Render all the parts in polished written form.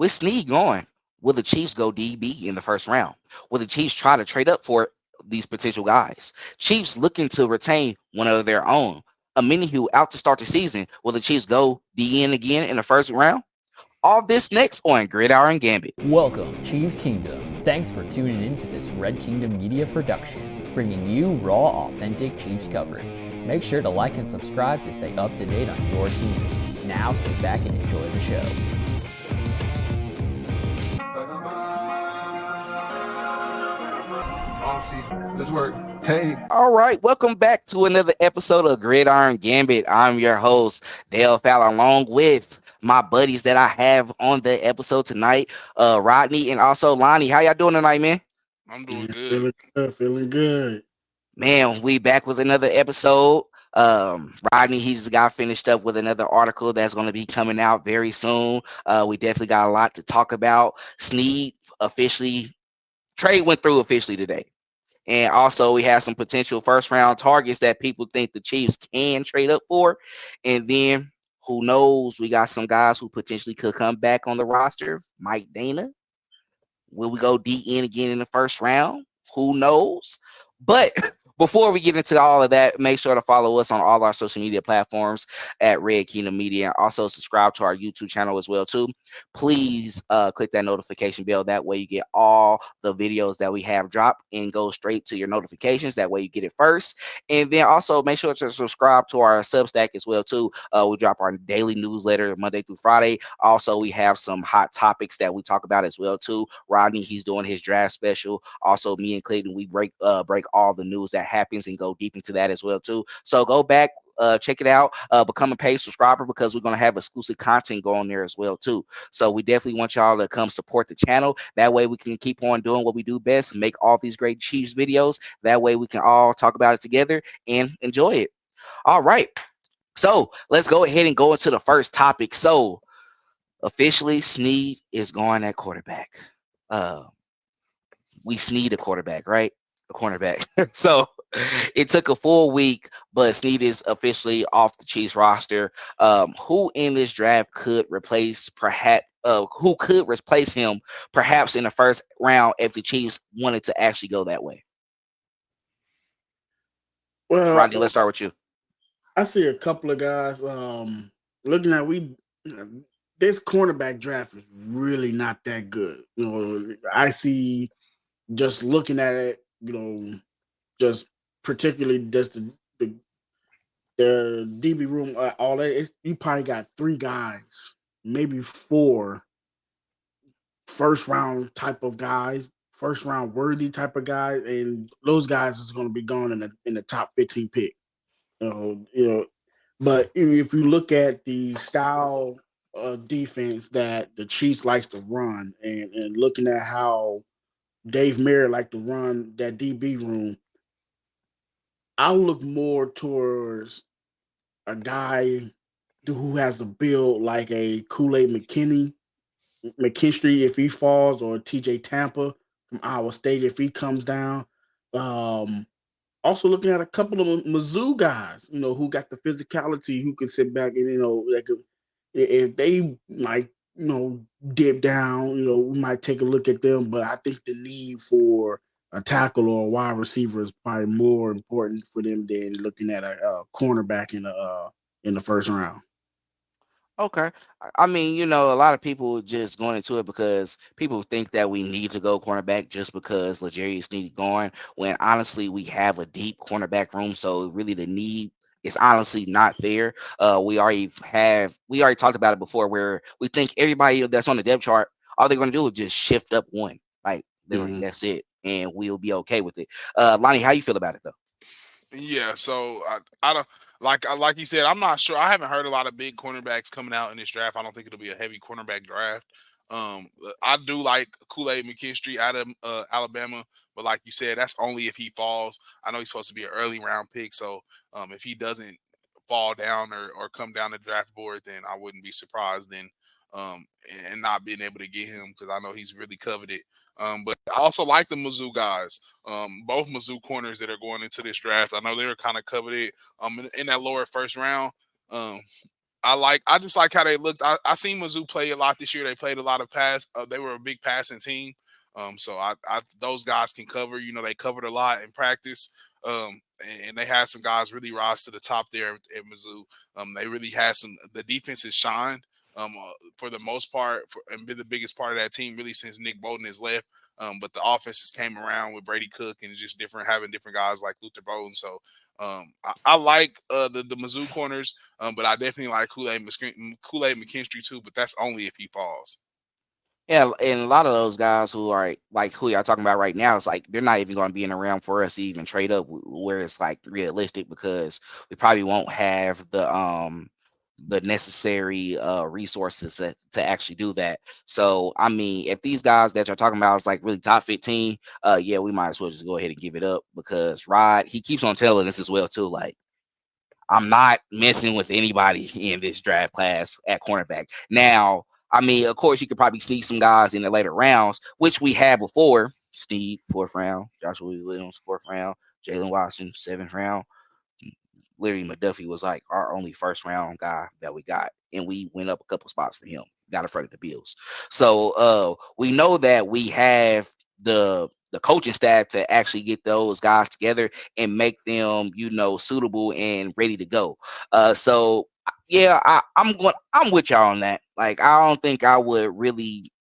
with Sneed going, will the Chiefs go DB in the first round? Will the Chiefs try to trade up for these potential guys? Chiefs looking to retain one of their own. Omenihu out to start the season. Will the Chiefs go DN again in the first round? All this next on Gridiron Gambit. Welcome, Chiefs Kingdom. Thanks for tuning in to this Red Kingdom Media production, bringing you raw, authentic Chiefs coverage. Make sure to like and subscribe to stay up to date on your team. Now sit back and enjoy the show. Let's work. Hey. All right, welcome back to another episode of Gridiron Gambit. I'm your host, Dale Fowler, along with my buddies that I have on the episode tonight, Rodney and also Lonnie. How y'all doing tonight, man? I'm doing good. Feeling good. Man, we back with another episode. Rodney, he just got finished up with another article that's going to be coming out very soon. We definitely got a lot to talk about. Sneed officially, trade went through officially today. And also we have some potential first round targets that people think the Chiefs can trade up for. And then who knows, we got some guys who potentially could come back on the roster. Mike Danna. Will we go DN again in the first round? Who knows? But before we get into all of that, make sure to follow us on all our social media platforms at Red Kingdom Media. And also subscribe to our YouTube channel as well, too. Please click that notification bell. That way you get all the videos that we have dropped and go straight to your notifications. That way you get it first. And then also make sure to subscribe to our Substack as well, too. We drop our daily newsletter Monday through Friday. Also, we have some hot topics that we talk about as well, too. Rodney, he's doing his draft special. Also, me and Clayton, we break all the news that happens and go deep into that as well too. So go back, check it out, become a paid subscriber because we're going to have exclusive content going there as well too. So we definitely want y'all to come support the channel. That way we can keep on doing what we do best, make all these great Chiefs videos. That way we can all talk about it together and enjoy it. All right, so let's go ahead and go into the first topic. So officially Sneed is going at quarterback. We Sneed a quarterback, right? A cornerback. So it took a full week, but Sneed is officially off the Chiefs roster. Who in this draft could replace who could replace him perhaps in the first round if the Chiefs wanted to actually go that way? Well, Rodney, let's start with you. I see a couple of guys looking at this cornerback draft is really not that good. I see just looking at it, just particularly just the DB room, all that. You probably got 3 guys, maybe 4 first round type of guys, first round worthy type of guys, and those guys is going to be gone in the top 15 pick. But if you look at the style of defense that the Chiefs likes to run, and looking at how Dave Merritt like to run that DB room, I'll look more towards a guy who has a build like a Kool-Aid McKinnon if he falls, or TJ Tampa from Iowa State if he comes down. Also looking at a couple of Mizzou guys, who got the physicality, who can sit back and, if they might, dip down, we might take a look at them. But I think the need for a tackle or a wide receiver is probably more important for them than looking at a cornerback in the first round. Okay. I mean, a lot of people just going into it because people think that we need to go cornerback just because L'Jarius Sneed going, when honestly we have a deep cornerback room. So really the need is honestly not there. We already talked about it before, where we think everybody that's on the depth chart, all they're going to do is just shift up one. Like, that's it. And we'll be okay with it. Lonnie, how you feel about it though? Yeah, so I don't like you said. I'm not sure. I haven't heard a lot of big cornerbacks coming out in this draft. I don't think it'll be a heavy cornerback draft. I do like Kool-Aid McKinstry out of Alabama, but like you said, that's only if he falls. I know he's supposed to be an early round pick, so if he doesn't fall down or come down the draft board, then I wouldn't be surprised then, and not being able to get him, because I know he's really coveted. But I also like the Mizzou guys, both Mizzou corners that are going into this draft. I know they're kind of coveted in that lower first round. I just like how they looked. I seen Mizzou play a lot this year. They played a lot of pass. They were a big passing team. So I those guys can cover. You know, they covered a lot in practice. And they had some guys really rise to the top there at Mizzou. They really had some. The defense has shined for the most part, and been the biggest part of that team really since Nick Bolton has left. But the offenses came around with Brady Cook, and it's just different having different guys like Luther Bowden. So I like the Mizzou corners, but I definitely like Kool-Aid McKinstry too. But that's only if he falls. Yeah, and a lot of those guys who are like who y'all talking about right now, it's like they're not even going to be in around for us to even trade up where it's like realistic, because we probably won't have the necessary resources to actually do that. So I mean, if these guys that you're talking about is like really top 15, yeah, we might as well just go ahead and give it up, because Rod, he keeps on telling us as well too, like, I'm not messing with anybody in this draft class at cornerback. Now, I mean, of course, you could probably see some guys in the later rounds, which we had before. Steve, 4th round. Joshua Williams, 4th round. Jalen Watson, 7th round. Larry McDuffie was like our only 1st round guy that we got, and we went up a couple spots for him. Got in front of the Bills. So we know that we have the coaching staff to actually get those guys together and make them, suitable and ready to go. So yeah, I'm with y'all on that. Like, I don't think I would really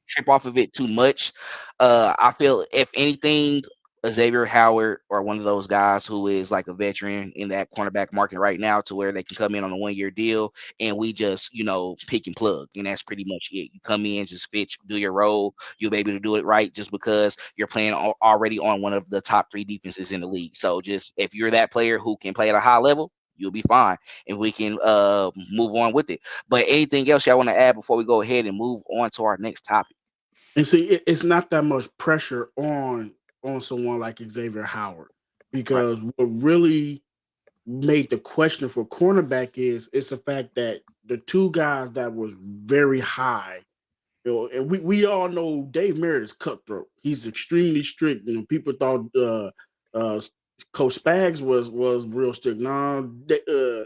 trip off of it too much. I feel if anything, Xavier Howard or one of those guys who is like a veteran in that cornerback market right now, to where they can come in on a 1-year deal and we just, pick and plug. And that's pretty much it. You come in, just fit, do your role. You'll be able to do it right just because you're playing already on one of the top 3 defenses in the league. So just if you're that player who can play at a high level, you'll be fine, and we can move on with it. But anything else y'all want to add before we go ahead and move on to our next topic? And see, it's not that much pressure on someone like Xavier Howard, because what really made the question for cornerback is it's the fact that the 2 guys that was very high, and we all know Dave Merritt is cutthroat. He's extremely strict. People thought Coach Spags was real strict. No,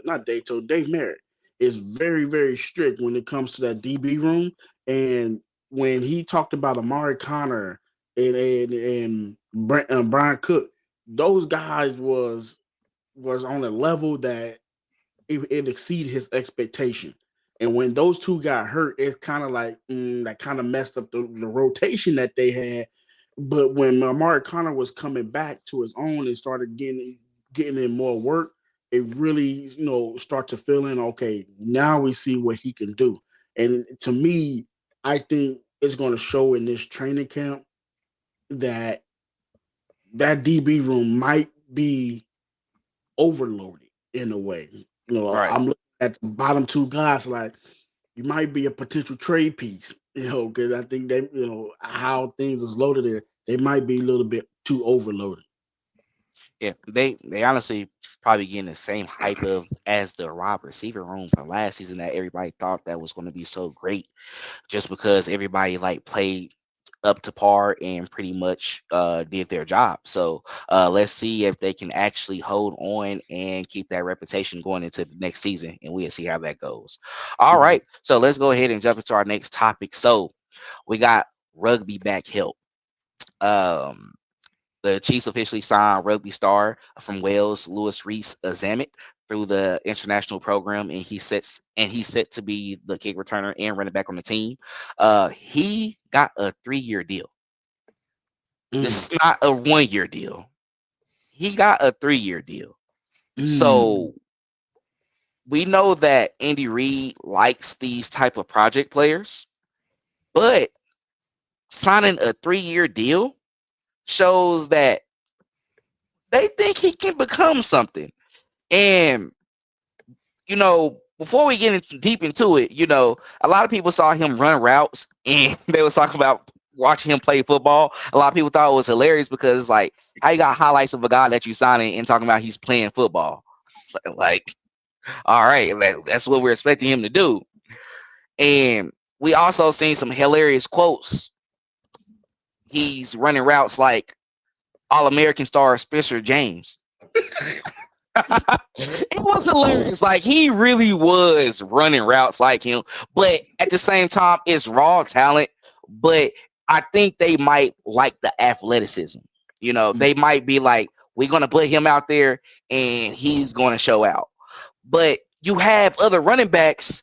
not Dave. So Dave Merritt is very, very strict when it comes to that DB room. And when he talked about Amari Connor and Brian Cook, those guys was on a level that it exceeded his expectation. And when those 2 got hurt, it's kind of like that kind of messed up the rotation that they had. But when Amari Connor was coming back to his own and started getting in more work, it really, start to fill in. Okay, now we see what he can do. And to me, I think it's going to show in this training camp that DB room might be overloaded in a way. Right. I'm looking at the bottom 2 guys like you might be a potential trade piece, because I think they, how things is loaded there, they might be a little bit too overloaded. Yeah, they honestly probably getting the same hype of as the wide receiver room from last season that everybody thought that was going to be so great, just because everybody like played up to par and pretty much did their job. So let's see if they can actually hold on and keep that reputation going into the next season, and we'll see how that goes. All right, so let's go ahead and jump into our next topic. So we got Rugby-Back Help. The Chiefs officially signed rugby star from Wales, Louis Rees-Zammit, through the international program, and he's set to be the kick returner and running back on the team. He got a 3-year deal. This is not a 1-year deal. He got a 3-year deal. So we know that Andy Reid likes these type of project players, but signing a 3-year deal shows that they think he can become something. And before we get deep into it, a lot of people saw him run routes and they was talking about watching him play football. A lot of people thought it was hilarious because it's like, how you got highlights of a guy that you signing and talking about he's playing football? Like, all right, that's what we're expecting him to do. And we also seen some hilarious quotes. He's running routes like All-American star Spencer James. It was hilarious. Like he really was running routes like him, but at the same time, it's raw talent. But I think they might like the athleticism. You know, they might be like, we're gonna put him out there and he's gonna show out. But you have other running backs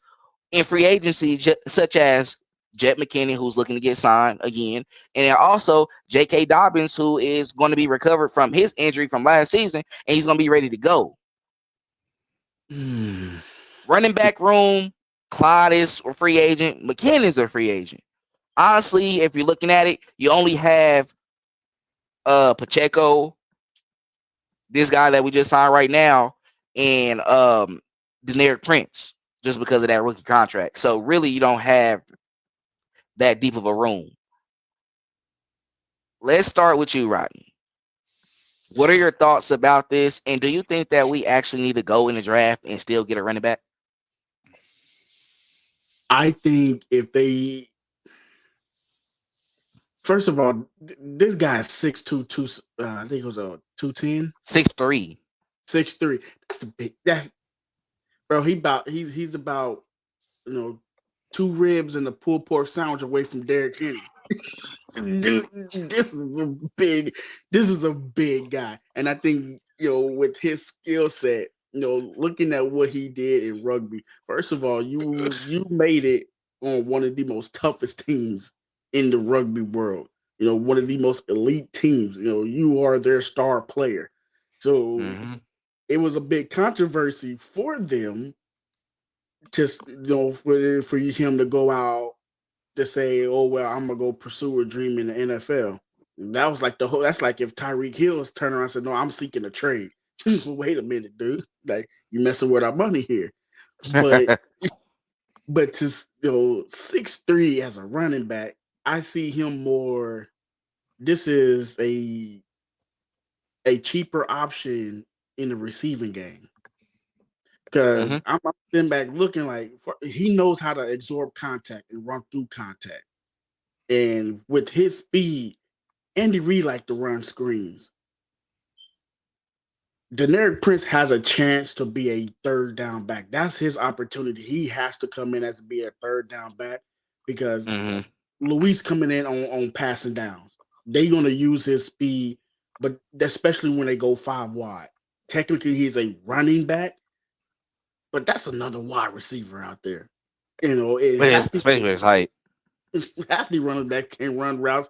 in free agency, such as Jet McKinnon, who's looking to get signed again, and then also J.K. Dobbins, who is going to be recovered from his injury from last season, and he's going to be ready to go. Running back room, Clyde is a free agent. McKinnon's a free agent. Honestly, if you're looking at it, you only have Pacheco, this guy that we just signed right now, and Deneric Prince, just because of that rookie contract. So really, you don't have that deep of a room. Let's start with you, Rodney. What are your thoughts about this? And do you think that we actually need to go in the draft and still get a running back? I think if they, first of all, this guy's 6'2", I think it was a 210, 6'3". 6'3". That's a big. That's bro. He's about 2 ribs and a pulled pork sandwich away from Derrick Henry. Dude, this is a big guy, and I think with his skill set, looking at what he did in rugby. First of all, you made it on one of the most toughest teams in the rugby world. One of the most elite teams. You are their star player, so it was a big controversy for them. Just for him to go out to say, "Oh well, I'm gonna go pursue a dream in the NFL." That was like that's like if Tyreek Hill's turned around and said, "No, I'm seeking a trade." Wait a minute, dude. Like you messing with our money here. But to 6'3" as a running back, I see him more. This is a cheaper option in the receiving game. Because I'm sitting back looking like he knows how to absorb contact and run through contact. And with his speed, Andy Reid liked to run screens. Deneric Prince has a chance to be a third down back. That's his opportunity. He has to come in as be a third down back because Luis coming in on passing downs. They're going to use his speed, but especially when they go 5 wide. Technically, he's a running back, but that's another wide receiver out there. Especially with his height. Half the running backs can run routes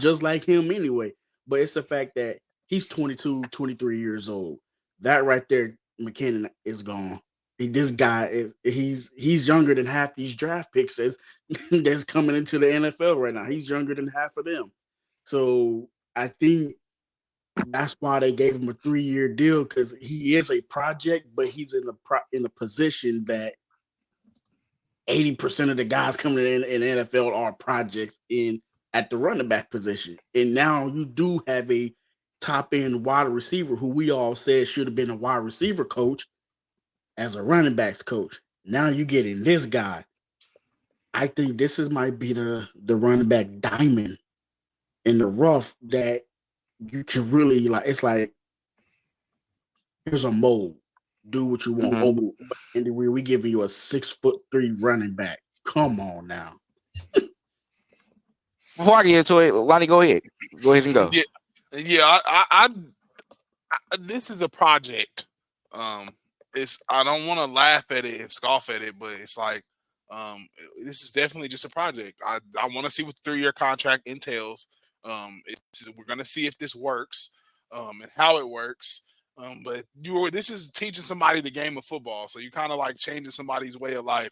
just like him anyway. But it's the fact that he's 22, 23 years old. That right there, McKinnon is gone. This guy he's younger than half these draft picks that's coming into the NFL right now. He's younger than half of them. So I think that's why they gave him a 3-year deal, because he is a project, but he's in a position that 80% of the guys coming in the NFL are projects at the running back position. And now you do have a top end wide receiver who we all said should have been a wide receiver coach as a running backs coach. Now you get in this guy. I think this might be the running back diamond in the rough that you can really it's like, here's a mold. Do what you want. Andy Reid, we giving you a 6'3" running back. Come on now. Before I get into it, Lonnie, go ahead. Go ahead and go. Yeah. I this is a project. I don't want to laugh at it and scoff at it, but it's like this is definitely just a project. I want to see what the 3-year contract entails. We're gonna see if this works and how it works. But this is teaching somebody the game of football, so you kind of like changing somebody's way of life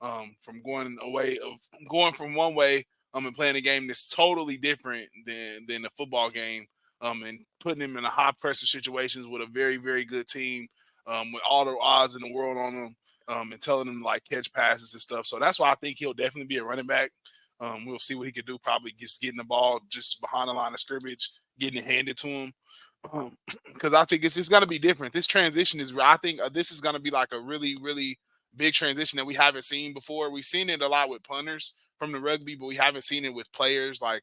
from going from one way and playing a game that's totally different than the football game, and putting them in a high pressure situations with a very, very good team, with all the odds in the world on them, and telling them to like catch passes and stuff. So that's why I think he'll definitely be a running back. We'll see what he can do. Probably just getting the ball just behind the line of scrimmage, getting it handed to him. Because I think it's going to be different. This transition this is going to be like a really, really big transition that we haven't seen before. We've seen it a lot with punters from the rugby, but we haven't seen it with players like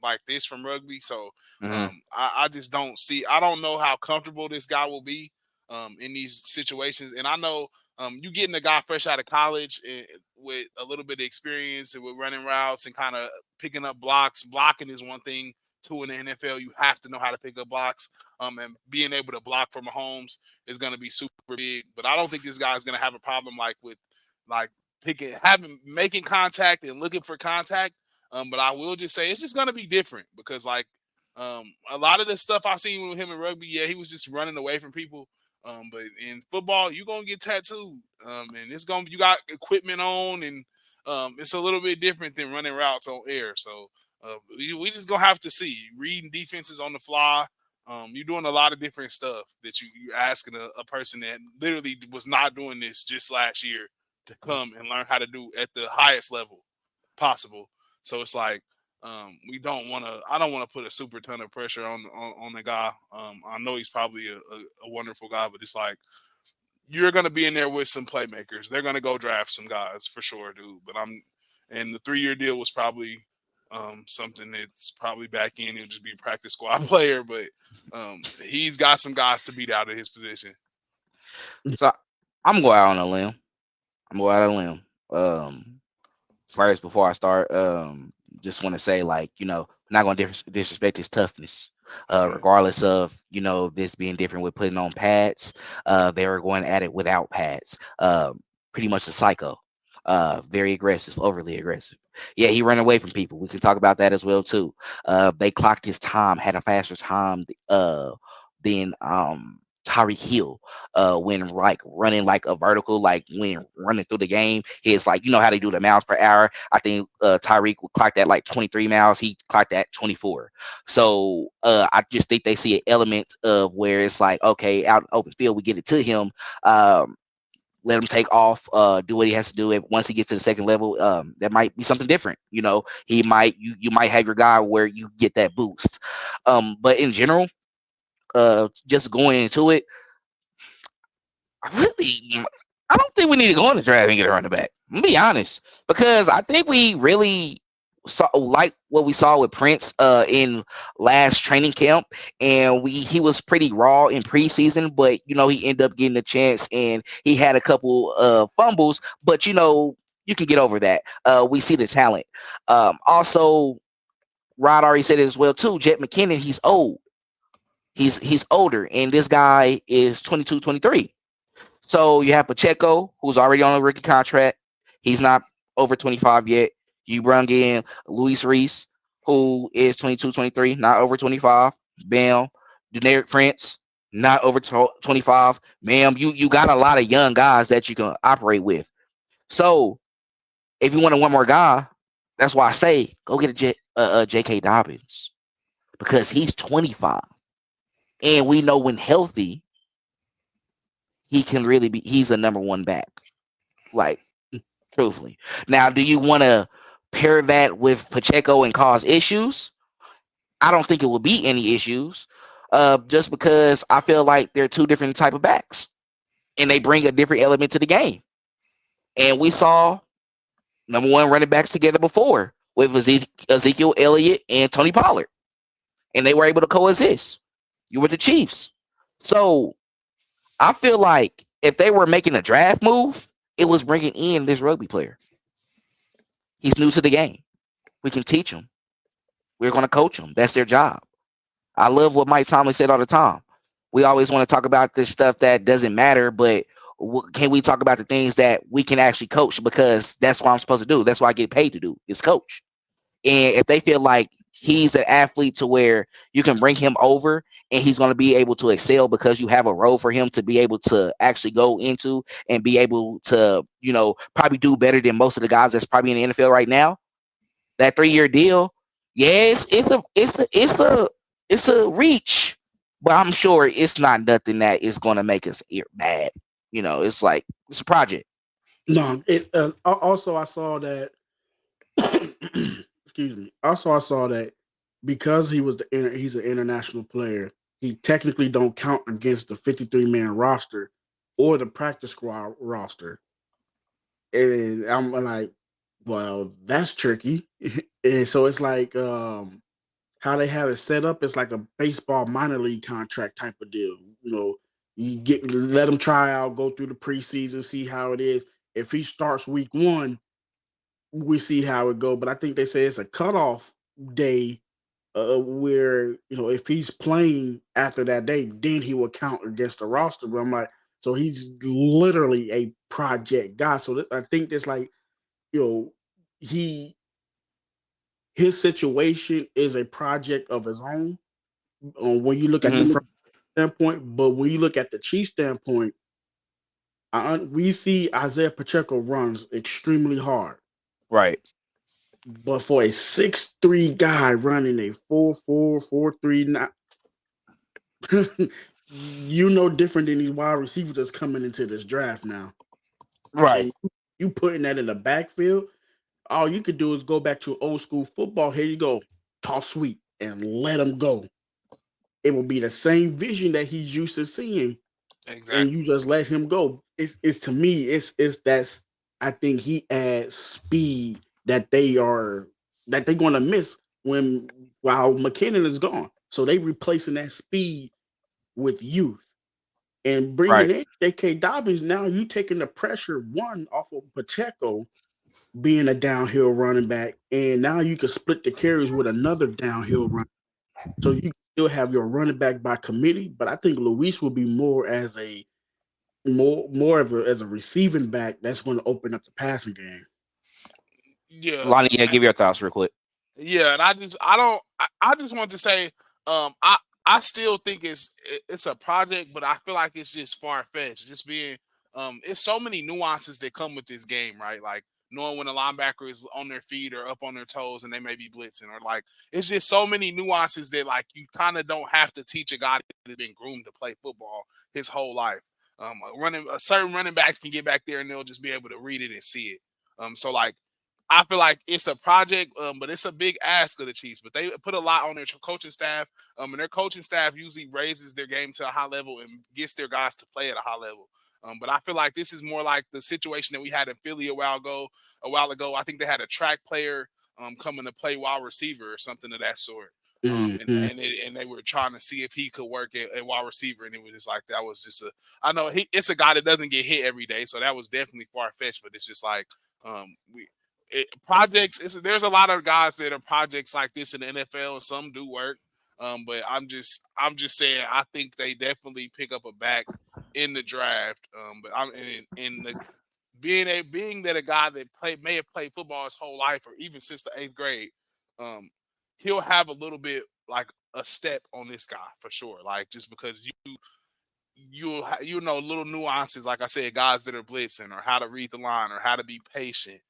like this from rugby. So Mhm. I just don't see. I don't know how comfortable this guy will be in these situations. And I know you getting a guy fresh out of college with a little bit of experience and with running routes and kind of picking up blocks. Blocking is one thing too in the NFL. You have to know how to pick up blocks. And being able to block for Mahomes is going to be super big. But I don't think this guy is going to have a problem like making contact and looking for contact. But I will just say it's just going to be different because a lot of the stuff I've seen with him in rugby, yeah, he was just running away from people. But in football, you're gonna get tattooed, and you got equipment on, and it's a little bit different than running routes on air. So we just gonna have to see reading defenses on the fly. You're doing a lot of different stuff that you're asking a person that literally was not doing this just last year to come and learn how to do at the highest level possible. So it's like we don't want to. I don't want to put a super ton of pressure on the guy. I know he's probably a wonderful guy, but it's like you're going to be in there with some playmakers. They're going to go draft some guys for sure, dude. And the 3-year deal was probably something that's probably back in. He'll just be a practice squad player, but he's got some guys to beat out of his position. So I'm going out on a limb. I'm going out on a limb. First, before I start, just want to say, like, not going to disrespect his toughness. Regardless of, this being different with putting on pads, they were going at it without pads. Pretty much a psycho. Very aggressive, overly aggressive. Yeah, he ran away from people. We can talk about that as well too. They clocked his time, had a faster time than Tyreek Hill when like running like a vertical, like when running through the game. It's like, how they do the miles per hour. I think Tyreek would clock that like 23 miles. He clocked that 24. So I just think they see an element of where it's like, okay, out in open field, we get it to him. Let him take off, do what he has to do. Once he gets to the second level, that might be something different. He might you might have your guy where you get that boost. But in general, just going into it, I don't think we need to go in the draft and get a running back. I'm gonna be honest, because I think we really saw like what we saw with Prince in last training camp, and he was pretty raw in preseason, but he ended up getting a chance and he had a couple fumbles, but you can get over that. We see the talent. Also, Rod already said it as well too. Jet McKinnon, he's old. He's older, and this guy is 22, 23. So you have Pacheco, who's already on a rookie contract. He's not over 25 yet. You bring in Louis Rees, who is 22, 23, not over 25. Bam. Generic Prince, not over 25. Bam. You got a lot of young guys that you can operate with. So if you want one more guy, that's why I say go get a J.K. Dobbins, because he's 25. And we know when healthy, he can really he's a number one back. Like, truthfully. Now, do you want to pair that with Pacheco and cause issues? I don't think it will be any issues. Just because I feel like they're two different type of backs. And they bring a different element to the game. And we saw number one running backs together before with Ezekiel Elliott and Tony Pollard. And they were able to coexist. You were the Chiefs. So I feel like if they were making a draft move, it was bringing in this rugby player. He's new to the game. We can teach him. We're going to coach him. That's their job. I love what Mike Tomlin said all the time. We always want to talk about this stuff that doesn't matter, but can we talk about the things that we can actually coach? Because that's what I'm supposed to do. That's what I get paid to do, is coach. And if they feel like he's an athlete to where you can bring him over and he's going to be able to excel because you have a role for him to be able to actually go into and be able to, probably do better than most of the guys that's probably in the NFL right now. That 3-year deal, yes, it's a reach, but I'm sure it's not nothing that is going to make us bad. It's like it's a project. No, it also I saw that. Excuse me. Also, I saw that because he's an international player, he technically don't count against the 53-man roster or the practice squad roster. And I'm like, well, that's tricky. And so it's like how they have it set up, it's like a baseball minor league contract type of deal. You let him try out, go through the preseason, see how it is. If he starts week 1, we see how it go. But I think they say it's a cutoff day where if he's playing after that day, then he will count against the roster. But I'm like, so he's literally a project guy. So I think that's like, he his situation is a project of his own. When you look at the Mhm. front standpoint, but when you look at the Chiefs standpoint, we see Isaiah Pacheco runs extremely hard. Right. But for a 6'3" guy running a 4'4", 4'3", different than these wide receivers that's coming into this draft now. Right. And you putting that in the backfield, all you could do is go back to old school football. Here you go, toss sweep and let him go. It will be the same vision that he's used to seeing, and Exactly. you just let him go. It's to me, it's that's I think he adds speed that they're going to miss while McKinnon is gone. So they replacing that speed with youth and bringing Right. in J.K. Dobbins. Now you taking the pressure off of Pacheco being a downhill running back, and now you can split the carries with another downhill run. So you still have your running back by committee, but I think Luis will be more as a more of as a receiving back that's going to open up the passing game. Yeah. Lonnie, yeah, give your thoughts real quick. Yeah, and I just want to say, I still think it's a project, but I feel like it's just far fetched. Just being, it's so many nuances that come with this game, right? Like knowing when a linebacker is on their feet or up on their toes and they may be blitzing, or like it's just so many nuances that like you kind of don't have to teach a guy that has been groomed to play football his whole life. Certain running backs can get back there and they'll just be able to read it and see it. So like I feel like it's a project, but it's a big ask of the Chiefs. But they put a lot on their coaching staff, and their coaching staff usually raises their game to a high level and gets their guys to play at a high level. But I feel like this is more like the situation that we had in Philly a while ago. I think they had a track player coming to play wide receiver or something of that sort. Mm-hmm. And they were trying to see if he could work at wide receiver, and it was just like that was just a. I know it's a guy that doesn't get hit every day, so that was definitely far fetched. But it's just like projects. There's a lot of guys that are projects like this in the NFL, and some do work. But I'm just saying I think they definitely pick up a back in the draft. But I'm in the being that a guy that may have played football his whole life or even since the 8th grade, um, he'll have a little bit like a step on this guy for sure. Like just because you know little nuances, like I said, guys that are blitzing or how to read the line or how to be patient,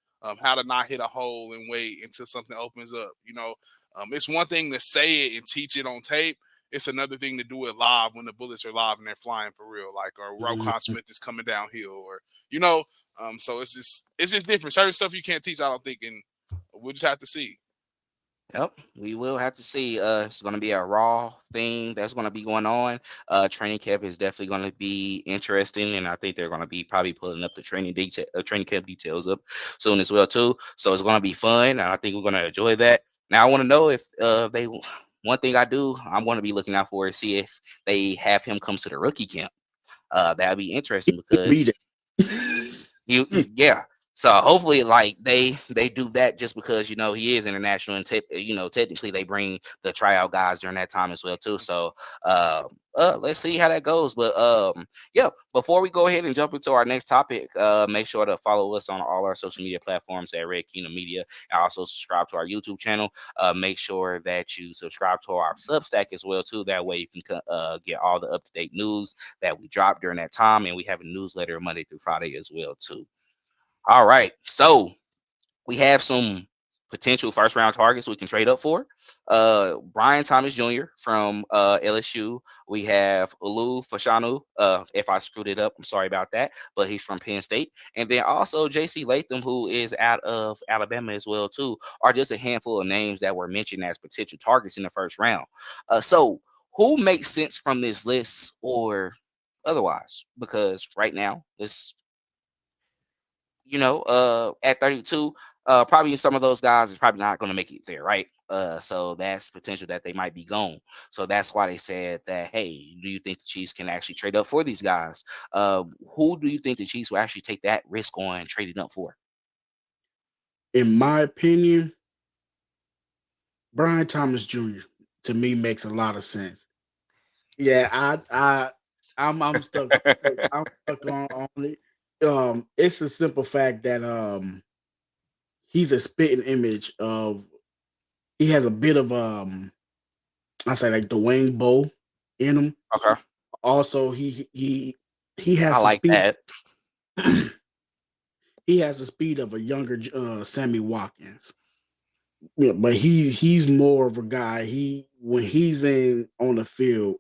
how to not hit a hole and wait until something opens up. It's one thing to say it and teach it on tape. It's another thing to do it live when the bullets are live and they're flying for real, like or Roquan Smith is coming downhill, or so it's just different. Certain stuff you can't teach, I don't think, and we'll just have to see. Yep, we will have to see. It's going to be a raw thing that's going to be going on. Training camp is definitely going to be interesting, and I think they're going to be probably pulling up the training camp details up soon as well too. So it's going to be fun, and I think we're going to enjoy that. Now I want to know if they. One thing I'm going to be looking out for is see if they have him come to the rookie camp. That'd be interesting Be because yeah. So hopefully, like they do that just because he is international and technically they bring the tryout guys during that time as well too. So let's see how that goes. But yeah, before we go ahead and jump into our next topic, make sure to follow us on all our social media platforms at Red Kingdom Media, and also subscribe to our YouTube channel. Make sure that you subscribe to our Substack as well too. That way you can get all the up to date news that we drop during that time, and we have a newsletter Monday through Friday as well too. All right, so we have some potential first round targets we can trade up for. Brian Thomas Jr. from LSU. We have Olu Fashanu. If I screwed it up, I'm sorry about that, but he's from Penn State. And then also JC Latham, who is out of Alabama as well too, are just a handful of names that were mentioned as potential targets in the first round. So who makes sense from this list or otherwise? Because right now it's at 32, Probably some of those guys is probably not going to make it there, right? So that's potential that they might be gone. So that's why they said that, hey, do you think the Chiefs can actually trade up for these guys? Who do you think the Chiefs will actually take that risk on trading up for? In my opinion, Brian Thomas Jr. to me makes a lot of sense. Yeah, I'm stuck. I'm stuck on it. It's a simple fact that he's a spitting image of. He has a bit of I say like Dwayne Bowe in him. Okay, Also, he I has the like speed. that. He has the speed of a younger Sammy Watkins. Yeah, but he's more of a guy. When he's in on the field,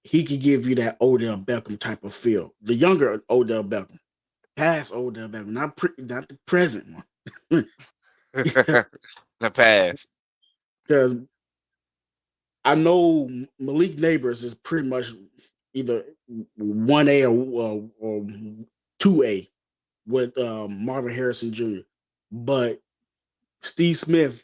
he could give you that Odell Beckham type of feel. The younger Odell Beckham, past Odell Beckham, not the present one. The past. Because I know Malik Neighbors is pretty much either 1A or 2A with Marvin Harrison Jr. But Steve Smith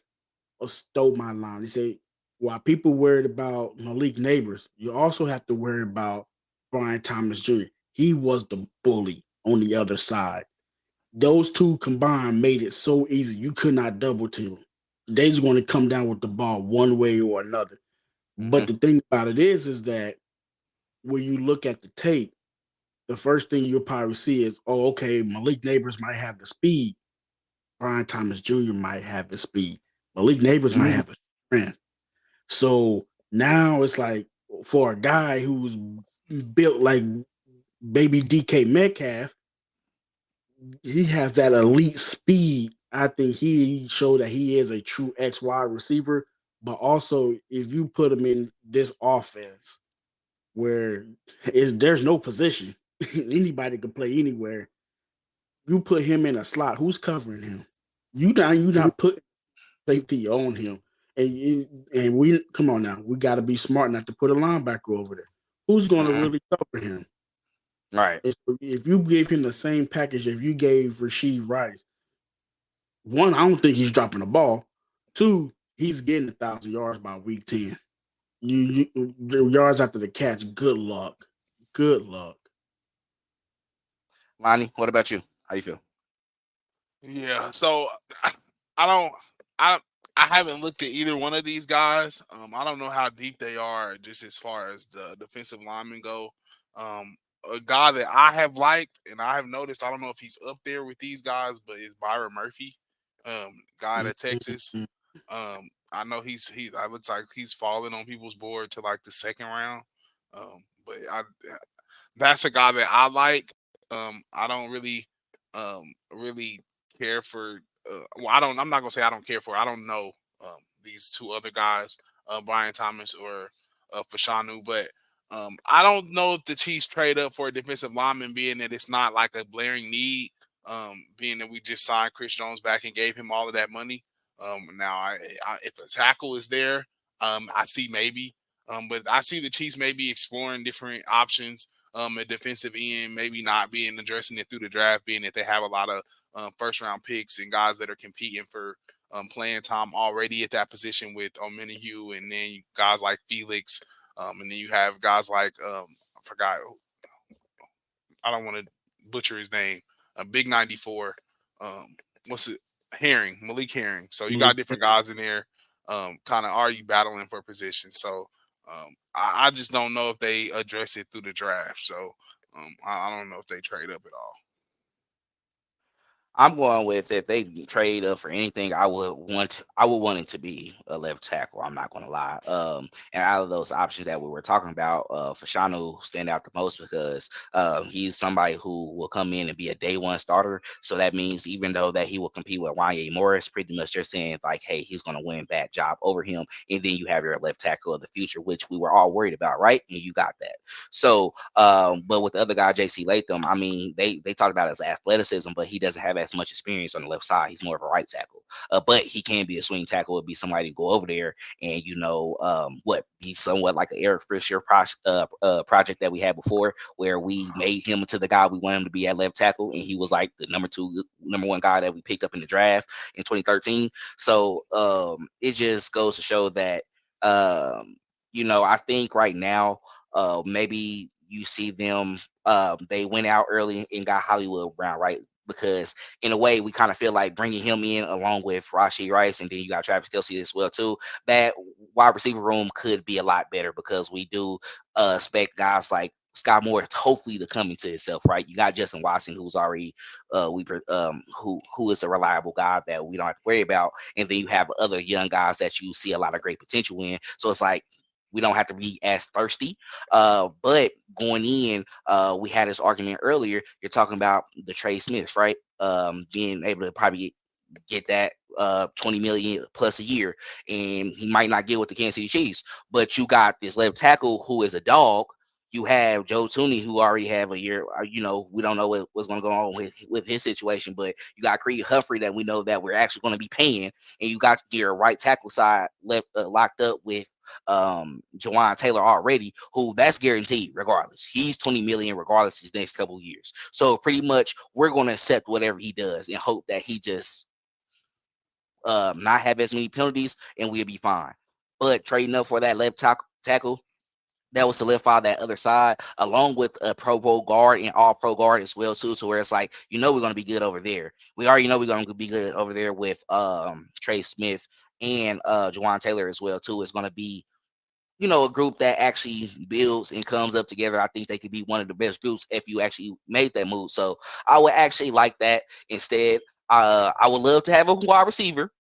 stole my line. He said, while people worried about Malik Neighbors, you also have to worry about Brian Thomas Jr. He was the bully on the other side. Those two combined made it so easy. You could not double team. They just want to come down with the ball one way or another. Mm-hmm. But the thing about it is that when you look at the tape, the first thing you'll probably see is, oh, okay, Malik Neighbors might have the speed. Brian Thomas Jr. might have the speed. Malik Neighbors might have the strength. So now it's like for a guy who's built like baby DK Metcalf, he has that elite speed. I think he showed that he is a true X wide receiver. But also, if you put him in this offense where there's no position, anybody can play anywhere. You put him in a slot. Who's covering him? You not putting safety on him. And we come on now. We got to be smart not to put a linebacker over there. Who's going to really cover him? Right. If you gave him the same package, if you gave Rasheed Rice, one, I don't think he's dropping the ball. Two, he's getting 1,000 yards by week 10. You yards after the catch. Good luck. Good luck. Lonnie, what about you? How you feel? Yeah. So I don't. I haven't looked at either one of these guys. I don't know how deep they are, just as far as the defensive linemen go. A guy that I have liked and I have noticed, I don't know if he's up there with these guys, but is Byron Murphy, guy out of Texas. I know I looks like he's falling on people's board to like the second round. But that's a guy that I like. I don't really care for. I'm not gonna say I don't care for. I don't know these two other guys, Brian Thomas or Fashanu, but I don't know if the Chiefs trade up for a defensive lineman, being that it's not like a blaring need. Being that we just signed Chris Jones back and gave him all of that money. Now, if a tackle is there, I see maybe. But I see the Chiefs maybe exploring different options. A defensive end, maybe not being addressing it through the draft, being that they have a lot of first round picks and guys that are competing for playing time already at that position with Omenihu, and then guys like Felix, and then you have guys like I forgot, I don't want to butcher his name, Big 94. What's it? Malik Herring. So you got different guys in there. Kind of are you battling for position? So I just don't know if they address it through the draft. So I don't know if they trade up at all. I'm going with if they trade up for anything, I would want it to be a left tackle. I'm not going to lie. And out of those options that we were talking about, Fashanu stand out the most because he's somebody who will come in and be a day one starter. So that means even though that he will compete with Wanye Morris, pretty much they're saying like, hey, he's going to win that job over him. And then you have your left tackle of the future, which we were all worried about, right? And you got that. So, but with the other guy, JC Latham, I mean, they talked about his athleticism, but he doesn't have as as much experience on the left side. He's more of a right tackle, but he can be a swing tackle. Would be somebody to go over there and he's somewhat like an Eric Fisher project that we had before, where we made him into the guy we wanted him to be at left tackle, and he was like the number one guy that we picked up in the draft in 2013. So it just goes to show that I think right now maybe you see them they went out early and got Hollywood Brown, right? Because in a way we kind of feel like bringing him in along with Rashee Rice, and then you got Travis Kelce as well too. That wide receiver room could be a lot better because we do expect guys like Scott Moore hopefully to come into himself, right? You got Justin Watson, who's already who is a reliable guy that we don't have to worry about, and then you have other young guys that you see a lot of great potential in. So it's like we don't have to be as thirsty. But going in, we had this argument earlier. You're talking about the Trey Smiths, right? Being able to probably get that 20 million plus a year, and he might not get with the Kansas City Chiefs. But you got this left tackle who is a dog. You have Joe Tooney, who already have a year. We don't know what's going to go on with his situation, but you got Creed Humphrey that we know that we're actually going to be paying, and you got your right tackle side left locked up with Jawan Taylor already, who that's guaranteed regardless. He's 20 million regardless his next couple of years. So pretty much we're going to accept whatever he does and hope that he just not have as many penalties and we'll be fine. But trading up for that left tackle, that will solidify that other side, along with a Pro Bowl guard and all pro guard as well too. So where it's like, we're going to be good over there. We already know we're going to be good over there with Trey Smith and Jawan Taylor as well too. It's going to be, a group that actually builds and comes up together. I think they could be one of the best groups if you actually made that move. So I would actually like that instead. I would love to have a wide receiver,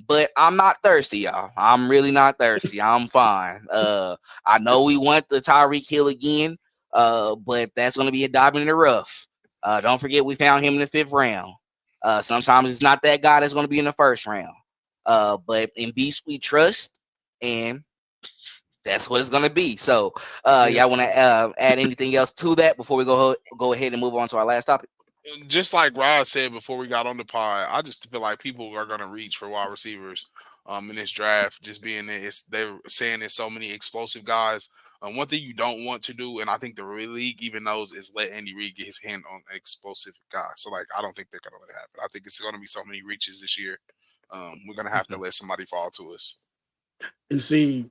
but I'm not thirsty, y'all. I'm really not thirsty. I'm fine. I know we want the Tyreek Hill again, but that's going to be a diamond in the rough. Don't forget we found him in the 5th round. Sometimes it's not that guy that's going to be in the 1st round. But in Beast we trust, and that's what it's going to be. So y'all want to add anything else to that before we go ahead and move on to our last topic? Just like Rod said before we got on the pod, I just feel like people are going to reach for wide receivers in this draft, just being they're saying there's so many explosive guys. One thing you don't want to do, and I think the league even knows, is let Andy Reid get his hand on an explosive guy. So, I don't think they're going to let it happen. I think it's going to be so many reaches this year. We're going to have to let somebody fall to us. And see,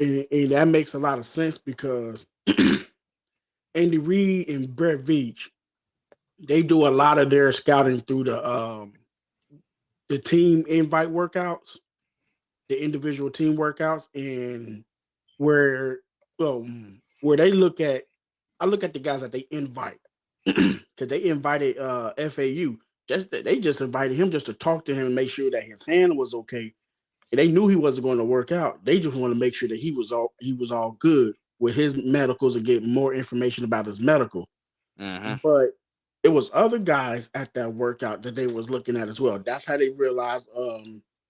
and that makes a lot of sense because Andy Reid and Brett Veach, they do a lot of their scouting through the team invite workouts, the individual team workouts, and where they look at, I look at the guys that they invite because they invited FAU. They just invited him just to talk to him and make sure that his hand was okay. And they knew he wasn't going to work out. They just want to make sure that he was all good with his medicals and get more information about his medical. Mm-hmm. But it was other guys at that workout that they was looking at as well. That's how they realized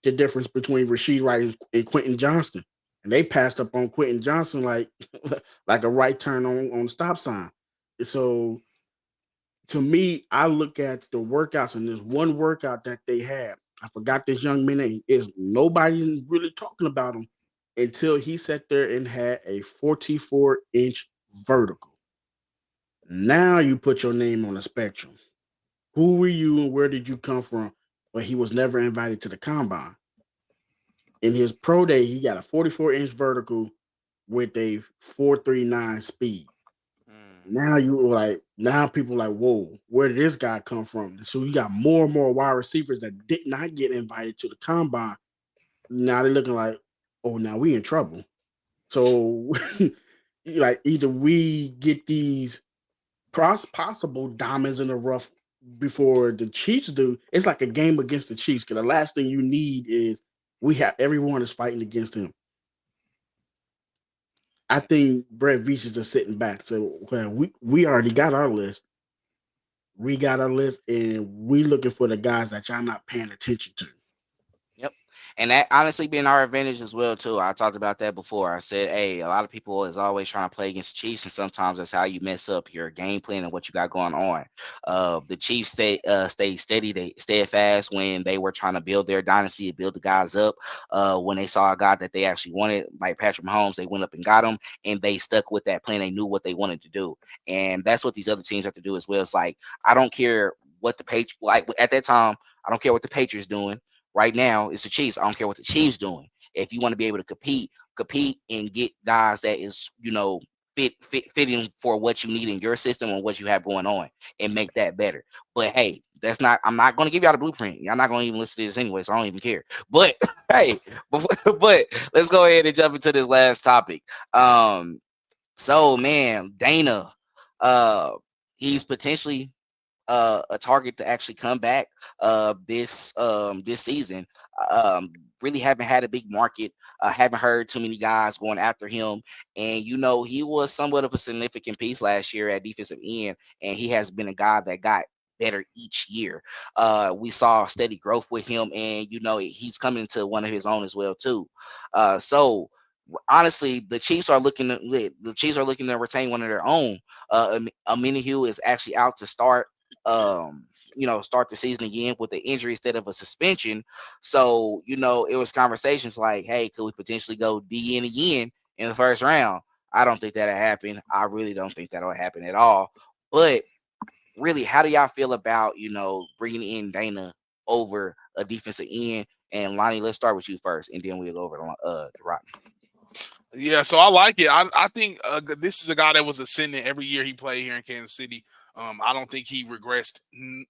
the difference between Rashee Rice and Quentin Johnston. And they passed up on Quentin Johnston like a right turn on the stop sign. So to me, I look at the workouts, and there's one workout that they had. I forgot this young man's name. Is nobody really talking about him until he sat there and had a 44-inch vertical. Now you put your name on the spectrum. Who were you and where did you come from? But he was never invited to the combine. In his pro day, he got a 44-inch vertical with a 4.39 speed. Now now people are like, whoa, where did this guy come from? So you got more and more wide receivers that did not get invited to the combine. Now they're looking like, oh, now we in trouble. So either we get these possible diamonds in the rough before the Chiefs do. It's like a game against the Chiefs, because the last thing you need is everyone is fighting against him. I think Brett Veach is just sitting back. So we already got our list. We got our list, and we looking for the guys that y'all not paying attention to. Yep. And that honestly been our advantage as well too. I talked about that before. I said, hey, a lot of people is always trying to play against the Chiefs, and sometimes that's how you mess up your game plan and what you got going on. The Chiefs stayed steady, they steadfast when they were trying to build their dynasty, build the guys up. When they saw a guy that they actually wanted, like Patrick Mahomes, they went up and got him, and they stuck with that plan. They knew what they wanted to do, and that's what these other teams have to do as well. It's like I don't care what the page like at that time. I don't care what the Patriots doing. Right now, it's the Chiefs. I don't care what the Chiefs doing. If you want to be able to compete and get guys that is, fitting for what you need in your system and what you have going on and make that better. But hey, that's not. I'm not going to give y'all the blueprint. Y'all not going to even listen to this anyway, so I don't even care. But hey, but let's go ahead and jump into this last topic. So man, Danna, uh, he's potentially a target to actually come back this season. Really haven't had a big market. Haven't heard too many guys going after him. And he was somewhat of a significant piece last year at defensive end, and he has been a guy that got better each year. We saw steady growth with him, and he's coming to one of his own as well too. So honestly, the Chiefs are looking to retain one of their own. Omenihu is actually out to start the season again with the injury instead of a suspension. So, it was conversations like, hey, could we potentially go DN again in the first round? I don't think that'll happen. I really don't think that'll happen at all. But really, how do y'all feel about, bringing in Danna over a defensive end? And Lonnie, let's start with you first, and then we'll go over to Rodney. Yeah, so I like it. I think this is a guy that was ascending every year he played here in Kansas City. I don't think he regressed.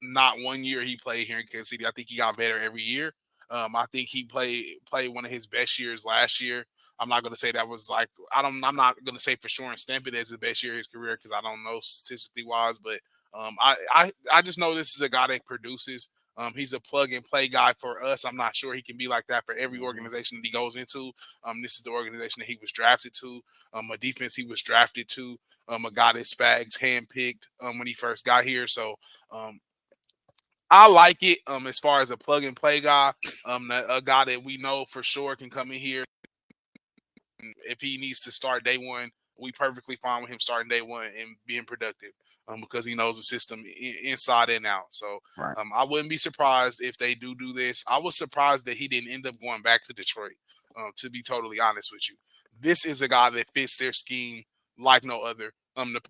Not one year he played here in Kansas City. I think he got better every year. I think he played one of his best years last year. I'm not going to say that was like I'm not going to say for sure and stamp it as the best year of his career because I don't know statistically wise, but I just know this is a guy that produces. He's a plug and play guy for us. I'm not sure he can be like that for every organization that he goes into. This is the organization that he was drafted to, a defense he was drafted to, a guy that Spags handpicked when he first got here. So I like it as far as a plug and play guy, a guy that we know for sure can come in here. If he needs to start day one, we perfectly fine with him starting day one and being productive because he knows the system inside and out. So Right. I wouldn't be surprised if they do this. I was surprised that he didn't end up going back to Detroit, to be totally honest with you. This is a guy that fits their scheme like no other. To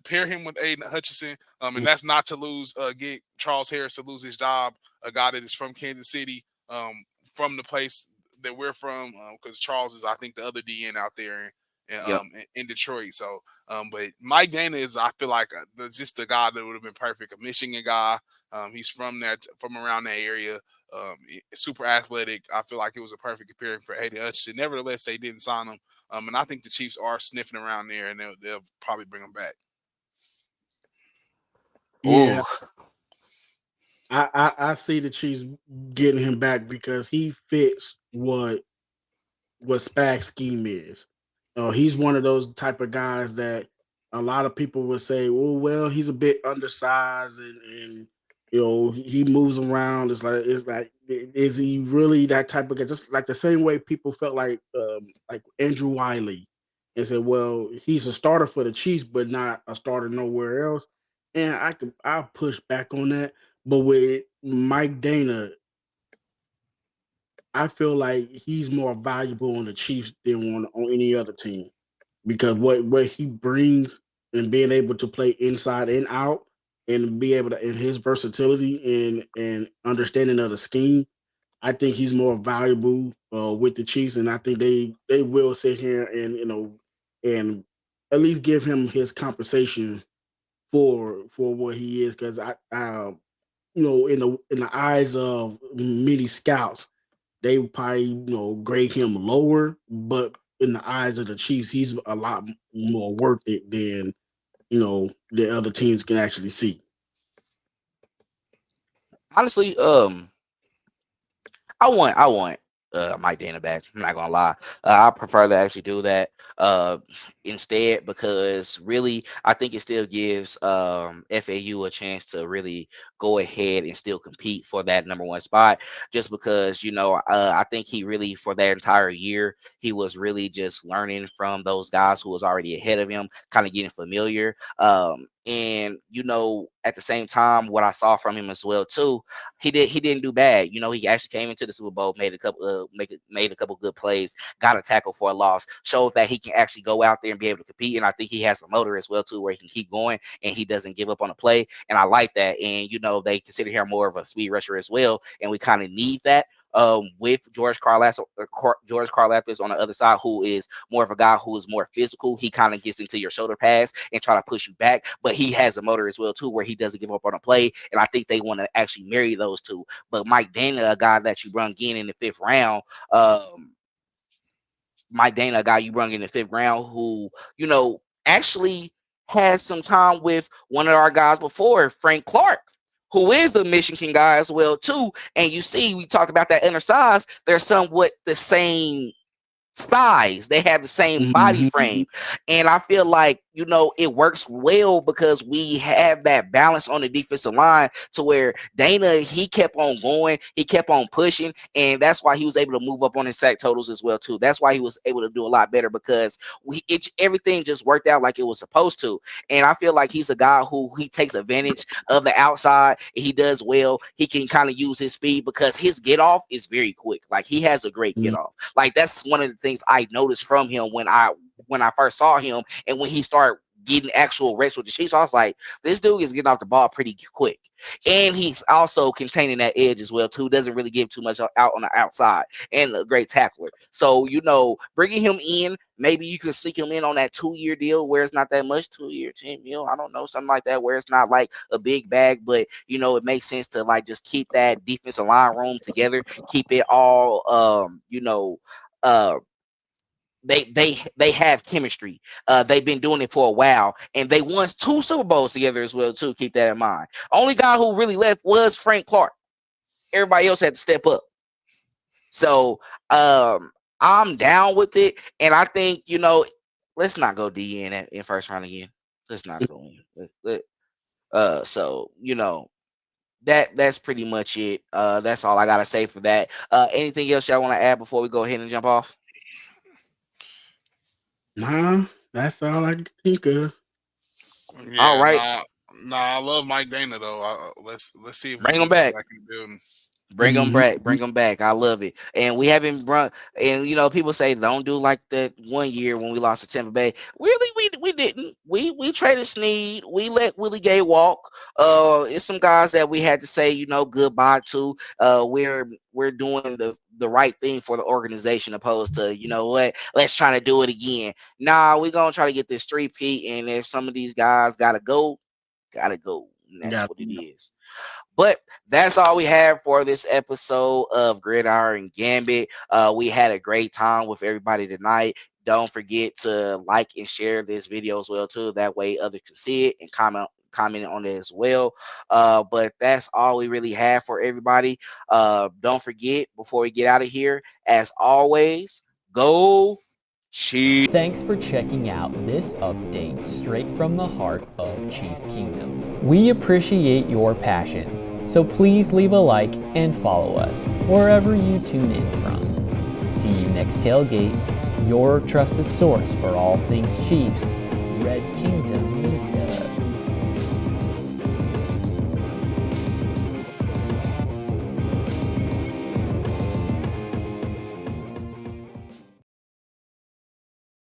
pair him with Aiden Hutchinson, and that's not to get Charles Harris to lose his job, a guy that is from Kansas City, from the place that we're from, because Charles is, I think, the other DN out there in Detroit. So, but Mike Danna is, I feel like, just the guy that would have been perfect. A Michigan guy. He's from around that area. Super athletic. I feel like it was a perfect pairing for Aiden Hutchinson. Nevertheless, they didn't sign him, and I think the Chiefs are sniffing around there, and they'll probably bring him back. Yeah, Ooh. I see the Chiefs getting him back because he fits what Spag's scheme is. He's one of those type of guys that a lot of people would say, well, he's a bit undersized and he moves around. It's like, is he really that type of guy? Just like the same way people felt like Andrew Wiley and said, well, he's a starter for the Chiefs, but not a starter nowhere else. And I'll push back on that. But with Mike Danna, I feel like he's more valuable on the Chiefs than on any other team because what he brings and being able to play inside and out and be able to and his versatility and understanding of the scheme, I think he's more valuable with the Chiefs, and I think they will sit here and and at least give him his compensation for what he is because in the eyes of many scouts they would probably grade him lower, but in the eyes of the Chiefs, he's a lot more worth it than the other teams can actually see. Honestly, I want Mike Danna back. I'm not gonna lie. I prefer to actually do that. instead, because really I think it still gives FAU a chance to really go ahead and still compete for that number one spot, just because I think he really, for that entire year, he was really just learning from those guys who was already ahead of him, kind of getting familiar. And at the same time, what I saw from him as well too, he didn't do bad. He actually came into the Super Bowl, made a couple good plays, got a tackle for a loss, showed that he can actually go out there and be able to compete. And I think he has a motor as well too, where he can keep going and he doesn't give up on a play. And I like that. And they consider him more of a speed rusher as well, and we kind of need that. With George Karlaftis on the other side, who is more of a guy who is more physical. He kind of gets into your shoulder pass and try to push you back, but he has a motor as well too, where he doesn't give up on a play. And I think they want to actually marry those two. But Mike Danna, a guy that you brung in the 5th round, Mike Danna, a guy you brung in the 5th round, who actually had some time with one of our guys before, Frank Clark, who is a Michigan guy as well too. And you see, we talked about that undersize. They're somewhat the same size. They have the same body frame. And I feel like, it works well because we have that balance on the defensive line to where Danna, he kept on going, he kept on pushing, and that's why he was able to move up on his sack totals as well too. That's why he was able to do a lot better, because everything just worked out like it was supposed to. And I feel like he's a guy who he takes advantage of the outside, and he does well. He can kind of use his speed because his get off is very quick. Like, he has a great get off. Like, that's one of the things I noticed from him when I first saw him, and when he started getting actual reps with the Chiefs, I was like, this dude is getting off the ball pretty quick. And he's also containing that edge as well too. Doesn't really give too much out on the outside, and a great tackler. So bringing him in, maybe you can sneak him in on that 2-year deal where it's not that much, 2-year, 10 mil, I don't know, something like that, where it's not like a big bag, but it makes sense to like just keep that defensive line room together, keep it all they have chemistry. They've been doing it for a while, and they won 2 Super Bowls together as well too. Keep that in mind. Only guy who really left was Frank Clark. Everybody else had to step up. So I'm down with it, and I think let's not go D in first round again. Let's not go in. So that's pretty much it. That's all I gotta say for that. Anything else y'all want to add before we go ahead and jump off? Nah, that's all I can think of. Yeah, all right. I love Mike Danna though. Let's see if bring him back. In the building. Bring them back. Bring them back. I love it. And we haven't brought. And people say don't do like that one year when we lost to Tampa Bay. Really, we didn't. We traded Sneed. We let Willie Gay walk. It's some guys that we had to say goodbye to. We're doing the right thing for the organization, opposed to what, let's try to do it again. Nah, we're gonna try to get this 3-peat, and if some of these guys gotta go. And that's what it is. But that's all we have for this episode of Gridiron Gambit. We had a great time with everybody tonight. Don't forget to like and share this video as well too. That way others can see it and comment on it as well. But that's all we really have for everybody. Don't forget, before we get out of here, as always, go Chiefs. Thanks for checking out this update straight from the heart of Chiefs Kingdom. We appreciate your passion, so please leave a like and follow us wherever you tune in from. See you next tailgate, your trusted source for all things Chiefs, Red Kingdom